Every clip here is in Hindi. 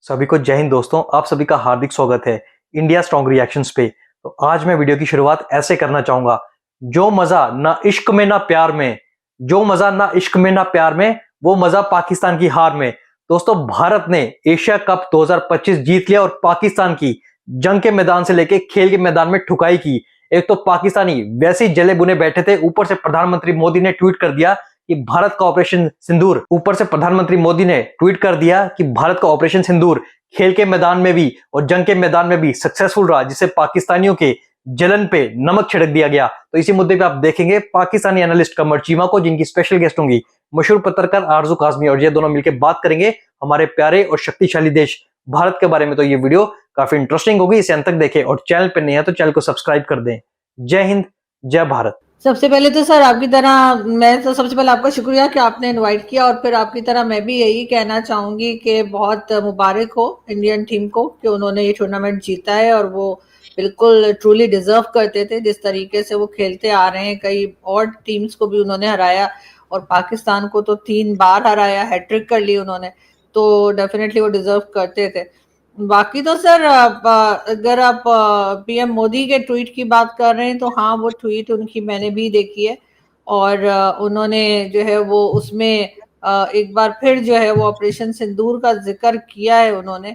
सभी को जय हिंद दोस्तों। आप सभी का हार्दिक स्वागत है इंडिया स्ट्रॉन्ग रिएक्शंस पे। तो आज मैं वीडियो की शुरुआत ऐसे करना चाहूंगा। जो मजा ना इश्क में ना प्यार में, जो मजा ना इश्क में ना प्यार में, वो मजा पाकिस्तान की हार में। दोस्तों, भारत ने एशिया कप 2025 जीत लिया और पाकिस्तान की जंग के मैदान से लेके खेल के मैदान में ठुकाई की। एक तो पाकिस्तानी वैसे ही जले बुने बैठे थे, ऊपर से प्रधानमंत्री मोदी ने ट्वीट कर दिया कि भारत का ऑपरेशन सिंदूर ऊपर से प्रधानमंत्री मोदी ने ट्वीट कर दिया कि भारत का ऑपरेशन सिंदूर खेल के मैदान में भी और जंग के मैदान में भी सक्सेसफुल रहा, जिससे पाकिस्तानियों के जलन पे नमक छिड़क दिया गया। तो इसी मुद्दे पे आप देखेंगे पाकिस्तानी एनालिस्ट कमर चीमा को, जिनकी स्पेशल गेस्ट होंगी मशहूर पत्रकार आरजू काजमी, और ये दोनों मिलकर बात करेंगे हमारे प्यारे और शक्तिशाली देश भारत के बारे में। तो ये वीडियो काफी इंटरेस्टिंग होगी, इसे अंत तक देखें और चैनल पर नहीं है तो चैनल को सब्सक्राइब कर दें। जय हिंद, जय भारत। सबसे पहले तो सर आपकी तरह मैं तो सबसे पहले आपका शुक्रिया कि आपने इनवाइट किया, और फिर आपकी तरह मैं भी यही कहना चाहूंगी कि बहुत मुबारक हो इंडियन टीम को कि उन्होंने ये टूर्नामेंट जीता है, और वो बिल्कुल ट्रूली डिजर्व करते थे जिस तरीके से वो खेलते आ रहे हैं। कई और टीम्स को भी उन्होंने हराया और पाकिस्तान को तो 3 बार हराया, हैट्रिक कर ली उन्होंने, तो डेफिनेटली वो डिजर्व करते थे। बाकी तो सर अगर आप पीएम मोदी के ट्वीट की बात कर रहे हैं तो हाँ, वो ट्वीट उनकी मैंने भी देखी है, और उन्होंने जो है वो उसमें एक बार फिर जो है वो ऑपरेशन सिंदूर का जिक्र किया है उन्होंने।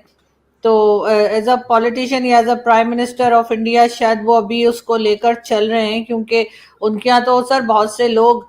तो एज अ पॉलिटिशियन या as a prime minister of India शायद वो अभी उसको लेकर चल रहे हैं, क्योंकि उनके यहाँ तो सर बहुत से लोग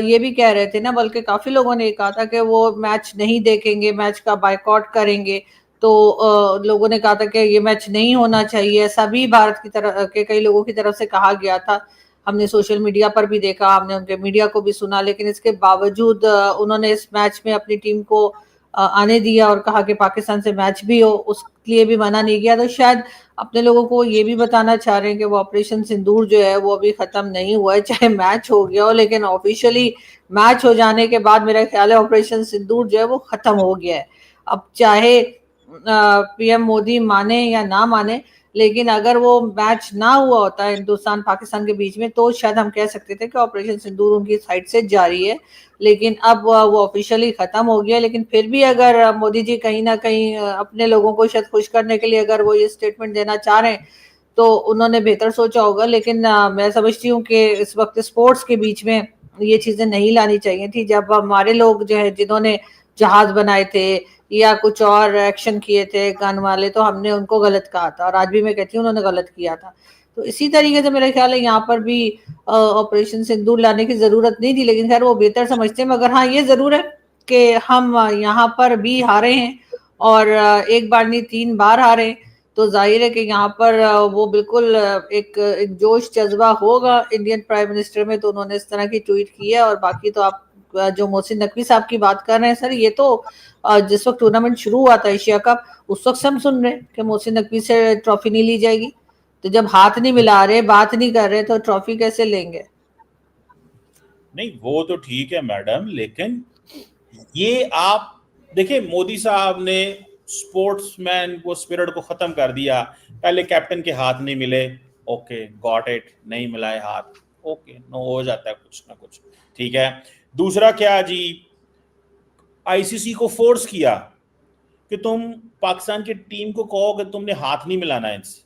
ये भी कह रहे थे ना, बल्कि काफी लोगों ने कहा था कि वो मैच नहीं देखेंगे, मैच का बायकॉट करेंगे। तो लोगों ने कहा था कि ये मैच नहीं होना चाहिए, ऐसा भी भारत की तरफ के कई लोगों की तरफ से कहा गया था। हमने सोशल मीडिया पर भी देखा, हमने उनके मीडिया को भी सुना, लेकिन इसके बावजूद उन्होंने इस मैच में अपनी टीम को आने दिया और कहा कि पाकिस्तान से मैच भी हो, उसके लिए भी मना नहीं किया। तो शायद अपने लोगों को ये भी बताना चाह रहे हैं कि वो ऑपरेशन सिंदूर जो है वो अभी खत्म नहीं हुआ है, चाहे मैच हो गया हो, लेकिन ऑफिशियली मैच हो जाने के बाद मेरा ख्याल है ऑपरेशन सिंदूर जो है वो खत्म हो गया है। अब चाहे पीएम मोदी माने या ना माने, लेकिन अगर वो मैच ना हुआ होता है हिंदुस्तान पाकिस्तान के बीच में तो शायद हम कह सकते थे कि ऑपरेशन सिंदूर उनकी साइड से जारी है। लेकिन अब वो ऑफिशियली खत्म हो गया। लेकिन फिर भी अगर मोदी जी कहीं ना कहीं अपने लोगों को शायद खुश करने के लिए अगर वो ये स्टेटमेंट देना चाह रहे हैं तो उन्होंने बेहतर सोचा होगा। लेकिन मैं समझती हूँ कि इस वक्त स्पोर्ट्स के बीच में ये चीजें नहीं लानी चाहिए थी। जब हमारे लोग जो है जिन्होंने जहाज बनाए थे या कुछ और एक्शन किए थे गन वाले, तो हमने उनको गलत कहा था, और आज भी मैं कहती हूँ उन्होंने गलत किया था। तो इसी तरीके से मेरा ख्याल है यहाँ पर भी ऑपरेशन सिंदूर लाने की जरूरत नहीं थी, लेकिन खैर वो बेहतर समझते हैं। मगर हाँ, ये जरूर है कि हम यहाँ पर भी हारे हैं, और एक बार नहीं 3 बार हारे। तो जाहिर है कि यहाँ पर वो बिल्कुल एक जोश जज्बा होगा इंडियन प्राइम मिनिस्टर में, तो उन्होंने इस तरह की ट्वीट की है। और बाकी तो आप जो मोहसिन नकवी साहब की बात कर रहे हैं सर, ये तो जिस वक्त टूर्नामेंट शुरू हुआ था एशिया कप, उस वक्त से हम सुन रहे हैं कि मोहसिन नकवी से ट्रॉफी नहीं ली जाएगी। तो जब हाथ नहीं मिला रहे, बात नहीं कर रहे, तो ट्रॉफी कैसे लेंगे? नहीं, वो तो ठीक है मैडम, लेकिन ये आप देखिए, मोदी साहब ने स्पोर्ट्समैन को स्पिरिट को खत्म कर दिया। पहले कैप्टन के हाथ नहीं मिले, ओके गॉट इट, नहीं मिलाए हाथ, ओके नो, हो जाता है कुछ ना कुछ, ठीक है। दूसरा क्या जी, आईसीसी को फोर्स किया कि तुम पाकिस्तान की टीम को कहो कि तुमने हाथ नहीं मिलाना है इनसे।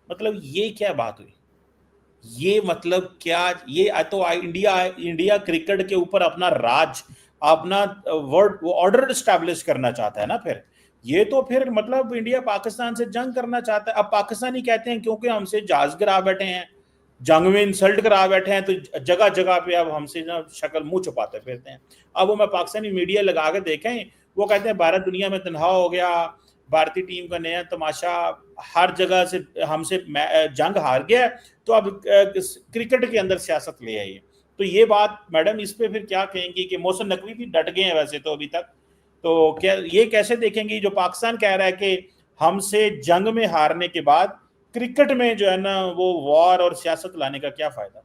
मतलब ये क्या बात हुई? ये मतलब क्या? ये तो इंडिया क्रिकेट के ऊपर अपना राज, अपना वर्ड ऑर्डर स्टैब्लिश करना चाहता है ना। फिर ये तो फिर मतलब इंडिया पाकिस्तान से जंग करना चाहता है। अब पाकिस्तानी कहते हैं क्योंकि हमसे जहाज गिरा बैठे हैं, जंग में इंसल्ट करा बैठे हैं, तो जगह जगह पे अब हमसे ना शक्ल मुंह छुपाते फिरते हैं। अब वो मैं पाकिस्तानी मीडिया लगा के देखें, वो कहते हैं भारत दुनिया में तनहा हो गया, भारतीय टीम का नया तमाशा, हर जगह से हमसे जंग हार गया, तो अब क्रिकेट के अंदर सियासत ले आइए। तो ये बात मैडम, इस पे फिर क्या कहेंगी कि मोहसिन नकवी भी डट गए हैं वैसे तो अभी तक। तो क्या ये कैसे देखेंगी जो पाकिस्तान कह रहा है कि हमसे जंग में हारने के बाद क्रिकेट में जो है ना वो वॉर और सियासत लाने का क्या फायदा?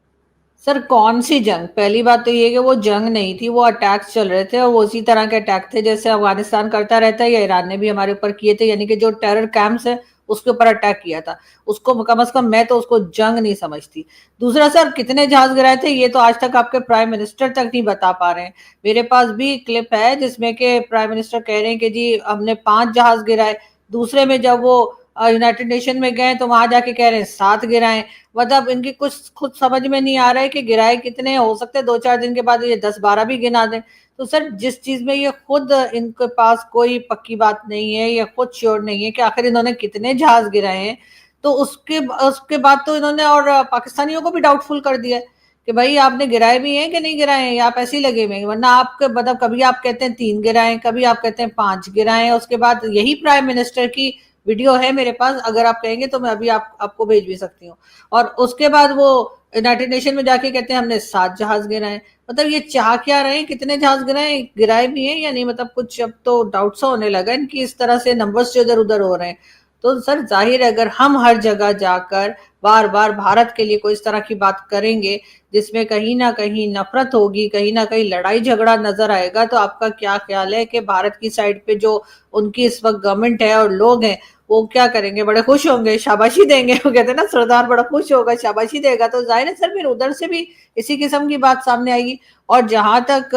सर कौन सी जंग? पहली बात तो ये कि वो जंग नहीं थी, वो अटैक्स चल रहे थे, और वो उसी तरह के अटैक थे जैसे अफगानिस्तान करता रहता है या ईरान ने भी हमारे ऊपर किए थे। यानी कि जो टेरर कैंप्स है उसके ऊपर अटैक किया था, उसको कम से कम मैं तो उसको जंग नहीं समझती। दूसरा सर, कितने जहाज गिराए थे ये तो आज तक आपके प्राइम मिनिस्टर तक नहीं बता पा रहे हैं। मेरे पास भी क्लिप है जिसमें के प्राइम मिनिस्टर कह रहे हैं कि जी हमने 5 जहाज गिराए, दूसरे में जब वो यूनाइटेड नेशन में गए तो वहां जाके कह रहे हैं 7 गिराए। मतलब इनकी कुछ खुद समझ में नहीं आ रहा है कि गिराए कितने, हो सकते हैं 2-4 दिन के बाद ये 10-12 भी गिना दें। तो सर जिस चीज में ये खुद इनके पास कोई पक्की बात नहीं है या खुद श्योर नहीं है कि आखिर इन्होंने कितने जहाज गिराए हैं, तो उसके उसके बाद तो इन्होंने और पाकिस्तानियों को भी डाउटफुल कर दिया है कि भाई आपने गिराए भी हैं कि नहीं गिराए हैं, या आप ऐसे ही लगे हुए हैं। वरना आपके मतलब कभी आप कहते हैं 3 गिराए, कभी आप कहते हैं 5 गिराए। उसके बाद यही प्राइम मिनिस्टर की वीडियो है मेरे पास, अगर आप कहेंगे तो मैं अभी आपको भेज भी सकती हूँ। और उसके बाद वो यूनाइटेड नेशन में जाके कहते हैं हमने 7 जहाज गिराए। मतलब ये चाह क्या रहे हैं, कितने जहाज गिराए, गिराए भी हैं या नहीं, मतलब कुछ अब तो डाउट सा होने लगा इनकी इस तरह से नंबर्स जो इधर उधर हो रहे हैं। तो सर जाहिर है अगर हम हर जगह जाकर बार बार भारत के लिए कोई इस तरह की बात करेंगे जिसमें कहीं ना कहीं नफरत होगी, कहीं ना कहीं लड़ाई झगड़ा नजर आएगा, तो आपका क्या ख्याल है कि भारत की साइड पे जो उनकी इस वक्त गवर्नमेंट है और लोग हैं वो क्या करेंगे? बड़े खुश होंगे, शाबाशी देंगे। वो कहते हैं ना सरदार बड़ा खुश होगा, शाबाशी देगा। तो जाहिर है सर फिर उधर से भी इसी किस्म की बात सामने आएगी। और जहां तक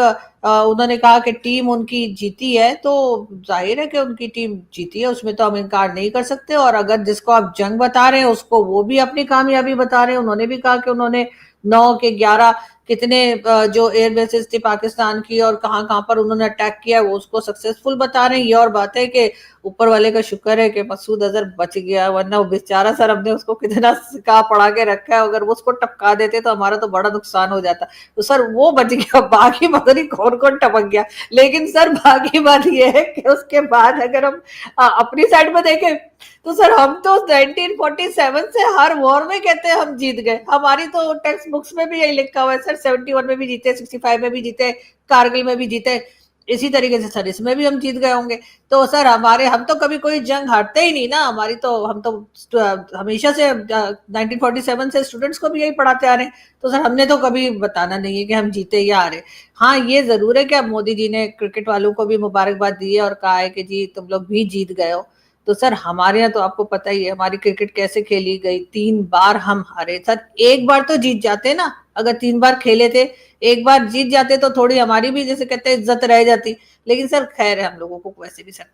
उन्होंने कहा कि टीम उनकी जीती है, तो जाहिर है कि उनकी टीम जीती है, उसमें तो हम इनकार नहीं कर सकते। और अगर जिसको आप जंग बता रहे हैं उसको वो भी अपनी कामयाबी बता रहे हैं। उन्होंने भी कहा कि उन्होंने 9 के 11 कितने जो एयर बेसिस थी पाकिस्तान की और कहां कहां पर उन्होंने अटैक किया वो उसको सक्सेसफुल बता रहे हैं। ये और बात है कि ऊपर वाले का शुक्र है कि मसूद अजहर बच गया, वरना वो बेचारा सर हमने उसको कितना सिखा पढ़ा के रखा है, अगर वो उसको टपका देते तो हमारा तो बड़ा नुकसान हो जाता। तो सर वो बच गया, बाकी पता नहीं कौन कौन टपक गया। लेकिन सर बाकी बात ये है कि उसके बाद अगर हम अपनी साइड में देखें तो सर हम तो 1947 से हर वॉर में कहते हैं हम जीत गए। हमारी तो टेक्स्ट बुक्स में भी यही लिखा हुआ है सर, 71 में भी जीते, 65 में भी जीते, कारगिल में भी जीते, इसी तरीके से सर इसमें भी हम जीत गए होंगे। तो सर हम तो कभी कोई जंग हारते ही नहीं ना। हम तो हमेशा से 1947 से स्टूडेंट्स को भी यही पढ़ाते आ रहे हैं। तो सर हमने तो कभी बताना नहीं है कि हम जीते या हारे। हाँ ये जरूर है कि अब मोदी जी ने क्रिकेट वालों को भी मुबारकबाद दी है और कहा है कि जी तुम लोग भी जीत गए हो। तो सर हमारे यहाँ तो आपको पता ही है हमारी क्रिकेट कैसे खेली गई, 3 बार हम हारे। सर एक बार तो जीत जाते ना, अगर 3 बार खेले थे, एक बार जीत जाते तो थोड़ी हमारी भी जैसे कहते हैं इज्जत रह जाती। लेकिन सर खैर है, हम लोगों को वैसे भी सर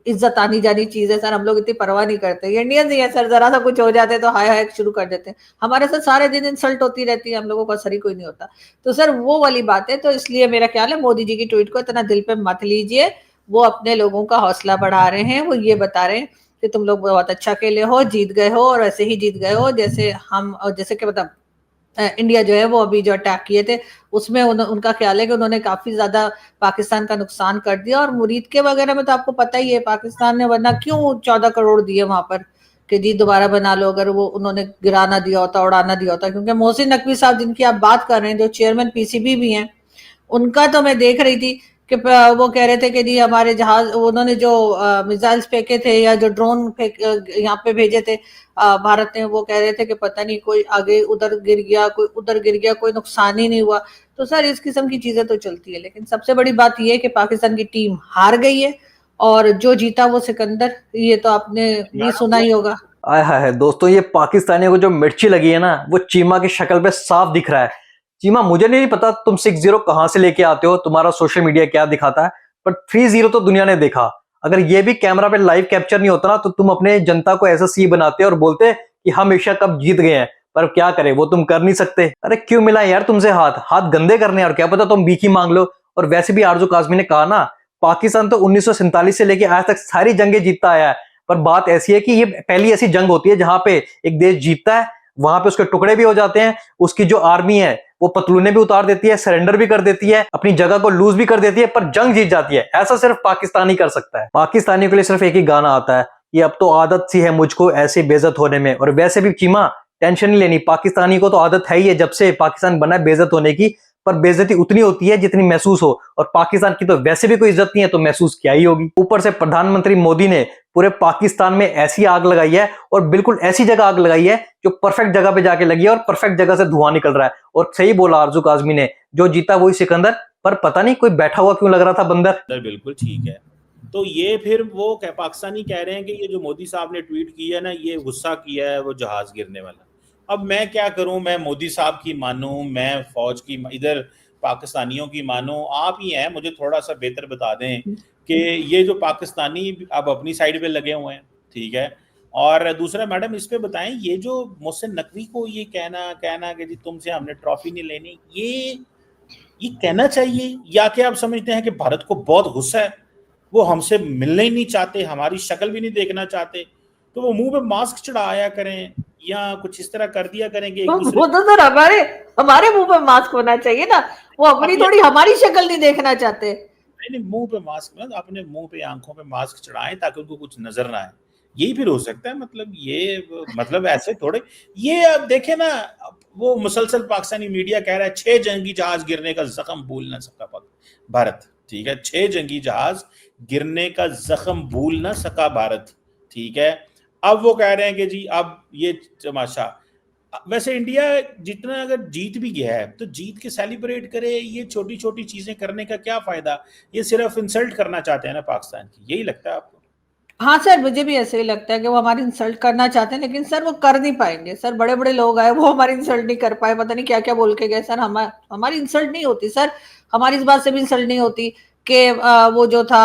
इज्जत आनी जानी चीज है सर, हम लोग इतनी परवाह नहीं करते। इंडियंस ही है सर, जरा सा कुछ हो जाते तो हाय हाय शुरू कर देते हैं। हमारे साथ सारे दिन इंसल्ट होती रहती है, हम लोगों का असर ही कोई नहीं होता। तो सर वो वाली बात है। तो इसलिए मेरा ख्याल है मोदी जी की ट्वीट को इतना दिल पे मत लीजिए। वो अपने लोगों का हौसला बढ़ा रहे हैं, वो ये बता रहे हैं कि तुम लोग बहुत अच्छा खेले हो, जीत गए हो, और ऐसे ही जीत गए हो जैसे हम, जैसे कि मतलब इंडिया जो है वो अभी जो अटैक किए थे उसमें उनका ख्याल है कि उन्होंने काफी ज्यादा पाकिस्तान का नुकसान कर दिया। और मुरीद के वगैरह में तो आपको पता ही है पाकिस्तान ने वरना क्यों 14 करोड़ दिए वहां पर कि जी दोबारा बना लो, अगर वो उन्होंने गिराना दिया होता, उड़ाना दिया होता। क्योंकि मोहसिन नकवी साहब जिनकी आप बात कर रहे हैं, जो चेयरमैन पीसीबी भी हैं, उनका तो मैं देख रही थी कि वो कह रहे थे कि जी हमारे जहाज, उन्होंने जो मिसाइल्स फेंके थे या जो ड्रोन यहाँ पे भेजे थे भारत ने, वो कह रहे थे कि पता नहीं कोई आगे उधर गिर गया, कोई उधर गिर गया, कोई नुकसान ही नहीं हुआ। तो सर इस किस्म की चीजें तो चलती है, लेकिन सबसे बड़ी बात यह है कि पाकिस्तान की टीम हार गई है और जो जीता वो सिकंदर, ये तो आपने भी सुना ही होगा। आय हाय दोस्तों, ये पाकिस्तानियों को जो मिर्ची लगी है ना वो चीमा की शक्ल पे साफ दिख रहा है। चीमा मुझे नहीं पता तुम 6-0 कहां से लेके आते हो, तुम्हारा सोशल मीडिया क्या दिखाता है, पर 3-0 तो दुनिया ने देखा। अगर ये भी कैमरा पे लाइव कैप्चर नहीं होता ना तो तुम अपने जनता को ऐसा सी बनाते और बोलते कि हम एशिया कप जीत गए हैं। पर क्या करें, वो तुम कर नहीं सकते। अरे क्यों मिला यार तुमसे हाथ हाथ गंदे करने, और क्या पता तुम भीखी मांग लो। और वैसे भी आरजू काज़मी ने कहा ना, पाकिस्तान तो 1947 से लेके आज तक सारी जंगें जीतता आया है। पर बात ऐसी है कि ये पहली ऐसी जंग होती है जहां पे एक देश जीतता है, वहां पे उसके टुकड़े भी हो जाते हैं, उसकी जो आर्मी है वो पतलूने भी उतार देती है, सरेंडर भी कर देती है, अपनी जगह को लूज भी कर देती है, पर जंग जीत जाती है। ऐसा सिर्फ पाकिस्तान ही कर सकता है। पाकिस्तानियों के लिए सिर्फ एक ही गाना आता है, ये अब तो आदत सी है मुझको ऐसे बेइज्जत होने में। और वैसे भी चीमा टेंशन नहीं लेनी, पाकिस्तानी को तो आदत है ही है जब से पाकिस्तान बना है बेइज्जत होने की, पर बेइज्जती उतनी होती है जितनी महसूस हो। और पाकिस्तान की तो वैसे भी कोई इज्जत नहीं है, तो महसूस क्या ही होगी। ऊपर से प्रधानमंत्री मोदी ने पूरे पाकिस्तान में ऐसी आग लगाई है, और बिल्कुल ऐसी जगह आग लगाई है जो परफेक्ट जगह पे जाके लगी है, और परफेक्ट जगह से धुआं निकल रहा है। और सही बोला आरजू काज़मी ने, जो जीता वही सिकंदर। पर पता नहीं कोई बैठा हुआ क्यों लग रहा था बंदर। बिल्कुल ठीक है, तो ये फिर वो पाकिस्तानी कह रहे हैं कि ये जो मोदी साहब ने ट्वीट किया है ना, ये गुस्सा किया है वो जहाज गिरने वाला। अब मैं क्या करूं, मैं मोदी साहब की मानूं, मैं फौज की, इधर पाकिस्तानियों की मानूं? आप ही हैं, मुझे थोड़ा सा बेहतर बता दें कि ये जो पाकिस्तानी अब अपनी साइड पे लगे हुए हैं, ठीक है। और दूसरा मैडम इस पे बताएं, ये जो मोहसिन नकवी को ये कहना कि जी तुमसे हमने ट्रॉफी नहीं लेनी, ये कहना चाहिए, या कि आप समझते हैं कि भारत को बहुत गुस्सा है, वो हमसे मिलना ही नहीं चाहते, हमारी शक्ल भी नहीं देखना चाहते, तो वो मुंह पे मास्क चढ़ाया करें या कुछ इस तरह कर दिया करेंगे एक दूसरे वो तो सर हमारे हमारे मुंह पे मास्क होना चाहिए ना, वो अपनी थोड़ी हमारी शक्ल नहीं देखना चाहते। नहीं, मुंह पे मास्क ना, अपने मुंह पे आंखों पे मास्क चढ़ाएं ताकि उनको कुछ नजर ना आए, यही फिर हो सकता है। मतलब ये मतलब ऐसे थोड़े, ये अब देखे ना, वो मुसलसल पाकिस्तानी मीडिया कह रहा है 6 जंगी जहाज गिरने का जख्म भूल ना सका भारत, ठीक है। 6 जंगी जहाज गिरने का जख्म भूल ना सका भारत, ठीक है। अब वो कह रहे हैं कि जी अब ये तमाशा, वैसे इंडिया जितना अगर जीत भी गया है तो जीत के सेलिब्रेट करे, ये छोटी छोटी चीजें करने का क्या फायदा? ये सिर्फ इंसल्ट करना चाहते हैं ना पाकिस्तान की, यही लगता है आपको? हाँ सर, मुझे भी ऐसे ही लगता है कि वो हमारी इंसल्ट करना चाहते हैं, लेकिन सर वो कर नहीं पाएंगे। सर बड़े बड़े लोग आए, वो हमारी इंसल्ट नहीं कर पाए, पता नहीं क्या क्या बोल के गए। सर हमारी इंसल्ट नहीं होती सर, हमारी इस बात से भी इंसल्ट नहीं होती कि वो जो था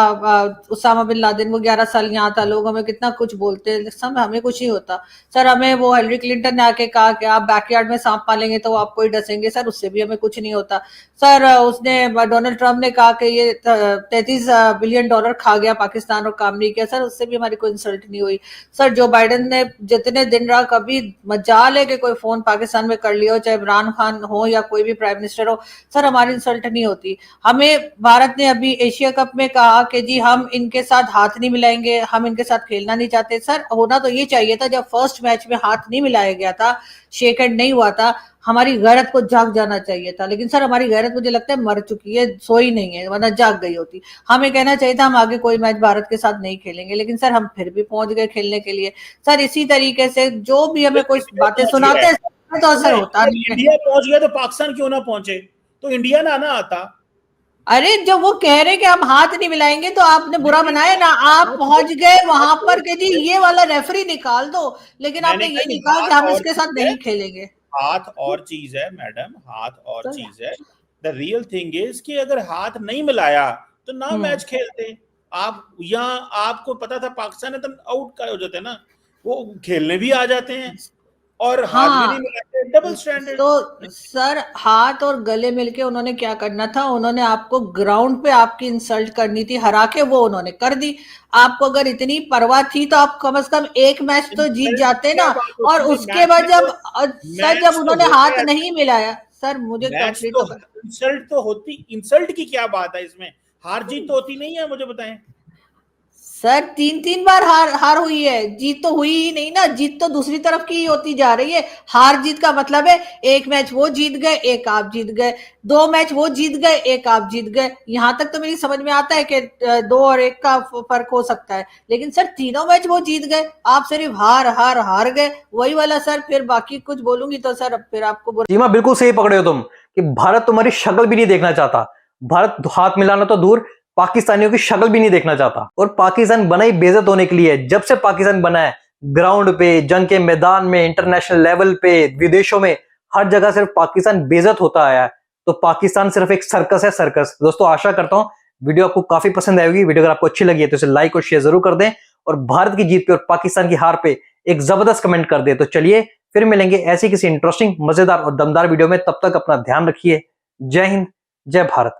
उसामा बिन लादेन, वो 11 साल यहाँ था, लोग हमें कितना कुछ बोलते हैं, सब हमें कुछ नहीं होता। सर हमें वो हिलरी क्लिंटन ने आके कहा कि आप बैकयार्ड में सांप पालेंगे तो वो आपको ही डसेंगे, सर उससे भी हमें कुछ नहीं होता। सर उसने डोनाल्ड ट्रंप ने कहा कि ये 33 बिलियन डॉलर खा गया पाकिस्तान और काम नहीं किया, सर उससे भी हमारी कोई इंसल्ट नहीं हुई। सर जो बाइडेन ने जितने दिन रहा, कभी मजाल है कि कोई फोन पाकिस्तान में कर लिया हो, चाहे इमरान खान हो या कोई भी प्राइम मिनिस्टर हो, सर हमारी इंसल्ट नहीं होती। हमें भारत ने अभी एशिया कप में कहा कि जी हम इनके साथ हाथ नहीं मिलाएंगे, हम इनके साथ खेलना नहीं चाहते। सर होना तो ये चाहिए था, जब फर्स्ट मैच में हाथ नहीं मिलाया गया था, शेक हैंड नहीं हुआ था, हमारी गैरत को जाग जाना चाहिए था। लेकिन सर हमारी गैरत मुझे लगता है मर चुकी है, सोई नहीं है, वरना जाग गई होती। हमें कहना चाहिए था हम आगे कोई मैच भारत के साथ नहीं खेलेंगे, लेकिन सर हम फिर भी पहुंच गए खेलने के लिए। सर इसी तरीके से जो भी हमें कोई बातें सुनाते हैं तो असर होता नहीं है। इंडिया पहुंच गया तो पाकिस्तान क्यों ना पहुंचे? तो इंडिया ना आता। अरे जब वो कह रहे कि हम हाथ नहीं मिलाएंगे तो आपने बुरा बनाया ना, आप पहुंच गए वहां पर कि जी ये वाला रेफरी निकाल दो, लेकिन आपने ये नहीं कहा कि हम इसके साथ नहीं खेलेंगे। हाथ और चीज है मैडम, हाथ और चीज है। द रियल थिंग इज कि अगर हाथ नहीं मिलाया तो ना मैच खेलते आप, या आपको पता था पाकिस्तान है तो आउट का हो जाते ना, वो खेलने भी आ जाते हैं और हाथ भी नहीं मिलाते, डबल स्टैंडर्ड। तो सर हाथ और गले मिलके उन्होंने क्या करना था, उन्होंने आपको ग्राउंड पे आपकी इंसल्ट करनी थी, हरा के वो उन्होंने कर दी। आपको अगर इतनी परवाह थी तो आप कम से कम एक मैच तो जीत जाते ना। और उसके बाद जब उन्होंने हाथ नहीं मिलाया, सर मुझे इंसल्ट तो होती, इंसल्ट की क्या बात है इसमें? हार जीत तो होती नहीं है, मुझे बताएं। सर 3 बार हार हुई है, जीत तो हुई ही नहीं ना, जीत तो दूसरी तरफ की ही होती जा रही है। हार जीत का मतलब है एक मैच वो जीत गए, एक आप जीत गए, 2 मैच वो जीत गए, एक आप जीत गए। यहां तक तो मेरी समझ में आता है कि 2 और 1 का फर्क हो सकता है, लेकिन सर तीनों मैच वो जीत गए, आप सिर्फ हार गए, वही वाला। सर फिर बाकी कुछ बोलूंगी तो सर फिर आपको सीमा बिल्कुल सही पकड़े हो तुम कि भारत तुम्हारी शक्ल भी नहीं देखना चाहता। भारत हाथ मिलाना तो दूर, पाकिस्तानियों की शक्ल भी नहीं देखना चाहता। और पाकिस्तान बना ही बेइज्जत होने के लिए। जब से पाकिस्तान बना है, ग्राउंड पे, जंग के मैदान में, इंटरनेशनल लेवल पे, विदेशों में, हर जगह सिर्फ पाकिस्तान बेइज्जत होता आया है। तो पाकिस्तान सिर्फ एक सर्कस है, सर्कस। दोस्तों आशा करता हूं वीडियो आपको काफी पसंद आएगी। वीडियो अगर आपको अच्छी लगी है तो इसे लाइक और शेयर जरूर कर दें, और भारत की जीत पे और पाकिस्तान की हार पे एक जबरदस्त कमेंट कर दें। तो चलिए फिर मिलेंगे ऐसी किसी इंटरेस्टिंग, मजेदार और दमदार वीडियो में। तब तक अपना ध्यान रखिए। जय हिंद, जय भारत।